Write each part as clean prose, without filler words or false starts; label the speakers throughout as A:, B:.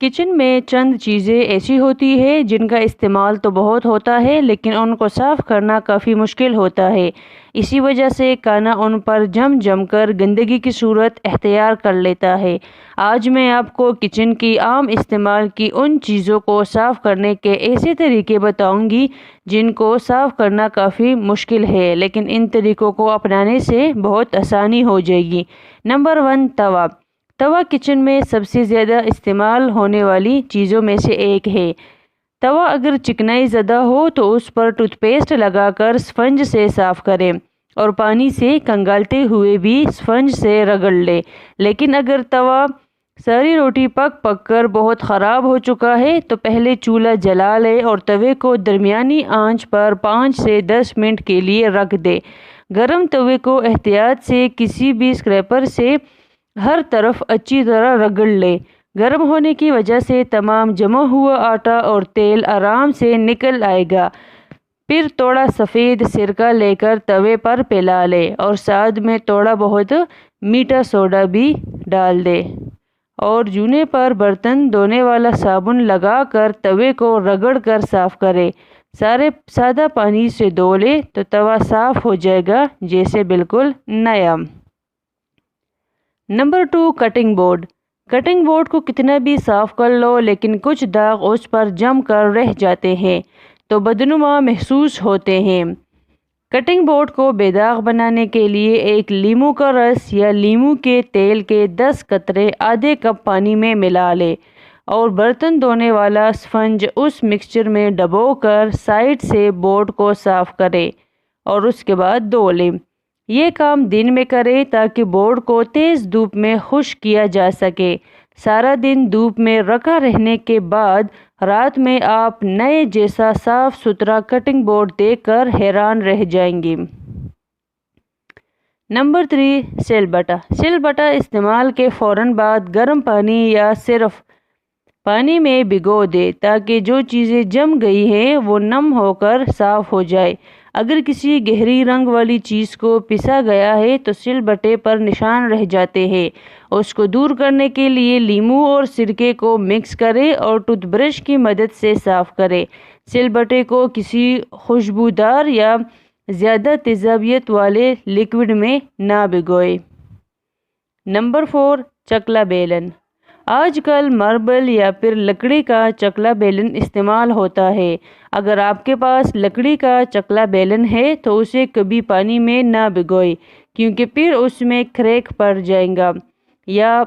A: Kitchen میں چند چیزیں ایسی ہوتی ہیں جن کا استعمال تو بہت ہوتا ہے لیکن ان کو صاف کرنا کافی مشکل ہوتا ہے۔ اسی وجہ سے کھانا ان پر جم کر گندگی کی صورت اختیار کر لیتا ہے۔ آج میں آپ کو کچن کی عام استعمال کی ان چیزوں کو صاف کرنے کے ایسے طریقے بتاؤں گی جن کو صاف کرنا کافی مشکل ہے لیکن ان طریقوں کو اپنانے سے بہت آسانی ہو جائے گی۔ نمبر 1، توا۔ توا کچن میں سب سے زیادہ استعمال ہونے والی چیزوں میں سے ایک ہے۔ توا اگر چکنائی زدہ ہو تو اس پر ٹوتھ پیسٹ لگا کر اسفنج سے صاف کریں اور پانی سے کنگالتے ہوئے بھی اسفنج سے رگڑ لیں۔ لیکن اگر توا ساری روٹی پک کر بہت خراب ہو چکا ہے تو پہلے چولہا جلا لیں اور توے کو درمیانی آنچ پر 5 سے 10 منٹ کے لیے رکھ دیں۔ گرم توے کو احتیاط سے کسی بھی اسکریپر سے ہر طرف اچھی طرح رگڑ لیں۔ گرم ہونے کی وجہ سے تمام جمع ہوا آٹا اور تیل آرام سے نکل آئے گا۔ پھر تھوڑا سفید سرکہ لے کر توے پر پھیلا لیں اور ساتھ میں تھوڑا بہت میٹھا سوڈا بھی ڈال دیں اور جونے پر برتن دھونے والا صابن لگا کر توے کو رگڑ کر صاف کریں۔ سادہ پانی سے دھو لیں تو توا صاف ہو جائے گا جیسے بالکل نیا۔ Number 2، cutting board. Cutting board کو کتنا بھی صاف کر لو لیکن کچھ داغ اس پر جم کر رہ جاتے ہیں تو بدنما محسوس ہوتے ہیں۔ کٹنگ بورڈ کو بے داغ بنانے کے لیے ایک لیموں کا رس یا لیموں کے تیل کے 10 قطرے آدھے کپ پانی میں ملا لیں اور برتن دھونے والا اسفنج اس مکسچر میں ڈبو کر سائیڈ سے بورڈ کو صاف کریں اور اس کے بعد دھو لیں۔ یہ کام دن میں کریں تاکہ بورڈ کو تیز دھوپ میں خشک کیا جا سکے۔ سارا دن دھوپ میں رکھا رہنے کے بعد رات میں آپ نئے جیسا صاف ستھرا کٹنگ بورڈ دیکھ کر حیران رہ جائیں گے۔ نمبر 3، سل بٹا۔ سل بٹا استعمال کے فوراً بعد گرم پانی یا صرف پانی میں بھگو دے تاکہ جو چیزیں جم گئی ہیں وہ نم ہو کر صاف ہو جائے۔ اگر کسی گہری رنگ والی چیز کو پسا گیا ہے تو سل بٹے پر نشان رہ جاتے ہیں۔ اس کو دور کرنے کے لیے لیموں اور سرکے کو مکس کریں اور ٹوتھ برش کی مدد سے صاف کریں۔ سل بٹے کو کسی خوشبودار یا زیادہ تیزابیت والے لیکوڈ میں نہ بھگوئیں۔ نمبر 4، چکلا بیلن۔ آج کل ماربل یا پھر لکڑی کا چکلا بیلن استعمال ہوتا ہے۔ اگر آپ کے پاس لکڑی کا چکلا بیلن ہے تو اسے کبھی پانی میں نہ بھگوئیں کیونکہ پھر اس میں کریک پڑ جائے گا یا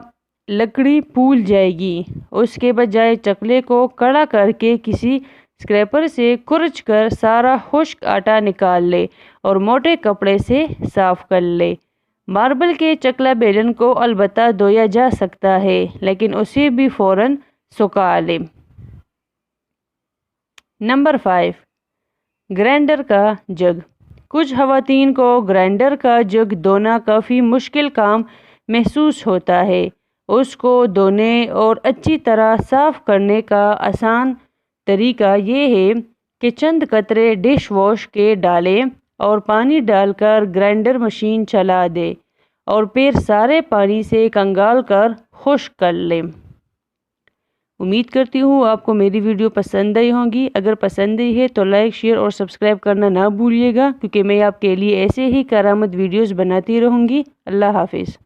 A: لکڑی پھول جائے گی۔ اس کے بجائے چکلے کو کڑا کر کے کسی اسکریپر سے کھرچ کر سارا خشک آٹا نکال لیں اور موٹے کپڑے سے صاف کر لیں۔ ماربل کے چکلا بیلن کو البتہ دھویا جا سکتا ہے لیکن اسے بھی فوراً سکھا لیں۔ نمبر 5، گرائنڈر کا جگ۔ کچھ خواتین کو گرائنڈر کا جگ دھونا کافی مشکل کام محسوس ہوتا ہے۔ اس کو دھونے اور اچھی طرح صاف کرنے کا آسان طریقہ یہ ہے کہ چند قطرے ڈش واش کے ڈالیں اور پانی ڈال کر گرائنڈر مشین چلا دیں اور پھر سارے پانی سے کنگال کر خشک کر لیں۔ امید کرتی ہوں آپ کو میری ویڈیو پسند آئی ہوگی۔ اگر پسند آئی ہے تو لائک، شیئر اور سبسکرائب کرنا نہ بھولیے گا کیونکہ میں آپ کے لیے ایسے ہی کارآمد ویڈیوز بناتی رہوں گی۔ اللہ حافظ۔